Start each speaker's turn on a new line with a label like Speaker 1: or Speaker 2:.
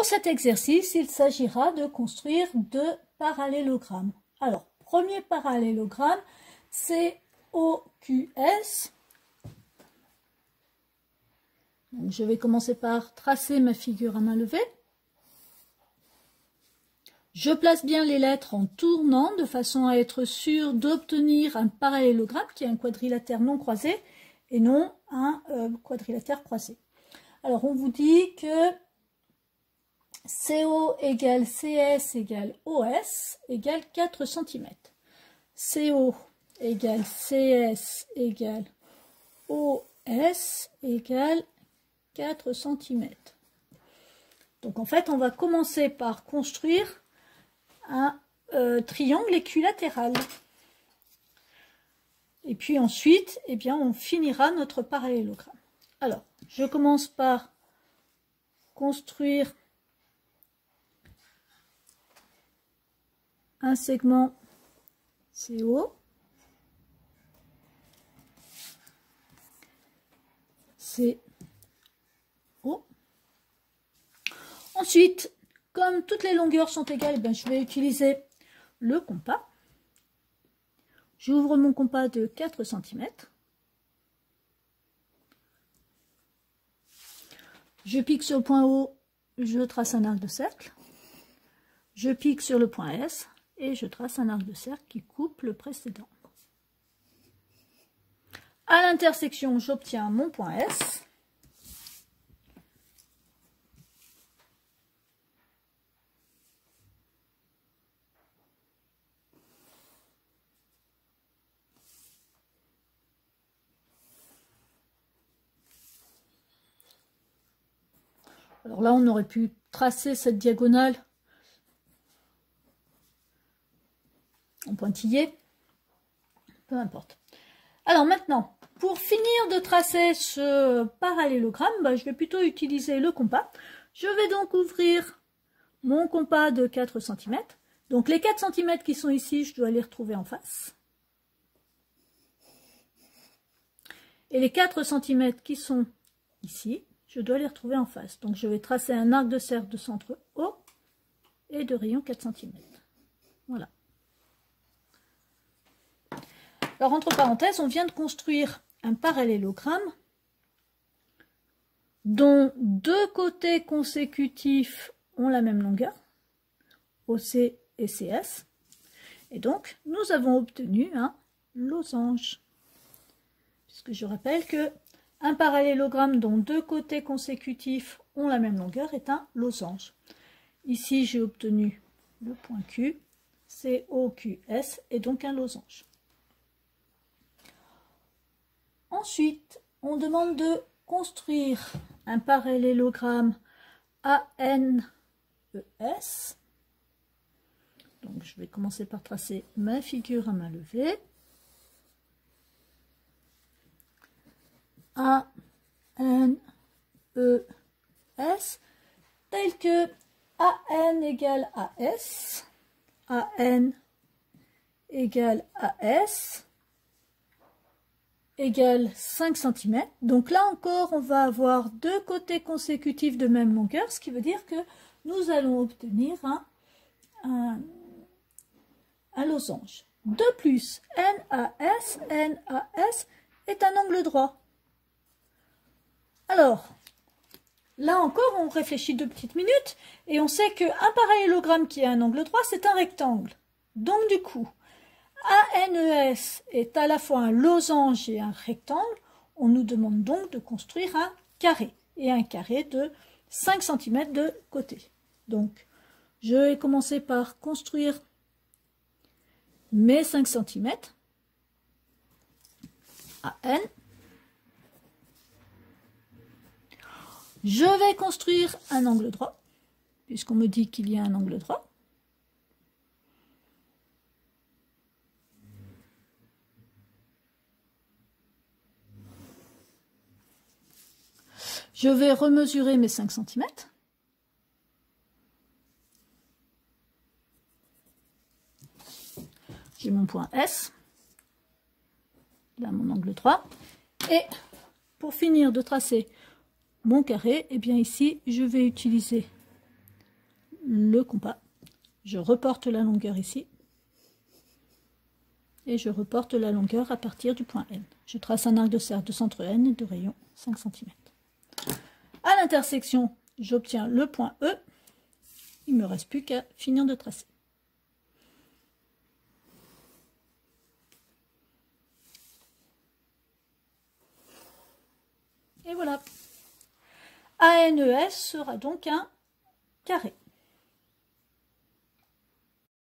Speaker 1: Pour cet exercice, il s'agira de construire 2 parallélogrammes. Alors, premier parallélogramme, c'est OQS. Donc, je vais commencer par tracer ma figure à main levée. Je place bien les lettres en tournant de façon à être sûr d'obtenir un parallélogramme qui est un quadrilatère non croisé et non un quadrilatère croisé. Alors, on vous dit que CO égale CS égale OS égale 4 cm. CO égale CS égale OS égale 4 cm. Donc en fait, on va commencer par construire un triangle équilatéral. Et puis ensuite, eh bien, on finira notre parallélogramme. Alors, je commence par construire un segment CO, CO. Ensuite, comme toutes les longueurs sont égales, ben, je vais utiliser le compas. J'ouvre mon compas de 4 cm. Je pique sur le point O, je trace un arc de cercle. Je pique sur le point S et je trace un arc de cercle qui coupe le précédent. À l'intersection, j'obtiens mon point S. Alors là, on aurait pu tracer cette diagonale en pointillé, peu importe. Alors maintenant, pour finir de tracer ce parallélogramme, ben, je vais plutôt utiliser le compas. Je vais donc ouvrir mon compas de 4 cm. Donc les 4 cm qui sont ici, je dois les retrouver en face. Et les 4 cm qui sont ici, je dois les retrouver en face. Donc je vais tracer un arc de cercle de centre O et de rayon 4 cm. Voilà. Alors entre parenthèses, on vient de construire un parallélogramme dont 2 côtés consécutifs ont la même longueur, OC et CS. Et donc, nous avons obtenu un losange. Puisque je rappelle que un parallélogramme dont 2 côtés consécutifs ont la même longueur est un losange. Ici, j'ai obtenu le point Q, COQS, et donc un losange. Ensuite, on demande de construire un parallélogramme ANES. Donc, je vais commencer par tracer ma figure à main levée. ANES, tel que AN égale AS, AN égale AS, égale 5 cm. Donc là encore, on va avoir 2 côtés consécutifs de même longueur, ce qui veut dire que nous allons obtenir un losange. De plus, NAS est un angle droit. Alors, là encore, on réfléchit 2 petites minutes et on sait qu'un parallélogramme qui a un angle droit, c'est un rectangle. Donc du coup, ANES est à la fois un losange et un rectangle. On nous demande donc de construire un carré, et un carré de 5 cm de côté. Donc, je vais commencer par construire mes 5 cm AN. Je vais construire un angle droit, puisqu'on me dit qu'il y a un angle droit. Je vais remesurer mes 5 cm. J'ai mon point S. Là, mon angle droit. Et pour finir de tracer mon carré, eh bien ici, je vais utiliser le compas. Je reporte la longueur ici. Et je reporte la longueur à partir du point N. Je trace un arc de cercle de centre N et de rayon 5 cm. À l'intersection, j'obtiens le point E. Il ne me reste plus qu'à finir de tracer. Et voilà. ANES sera donc un carré.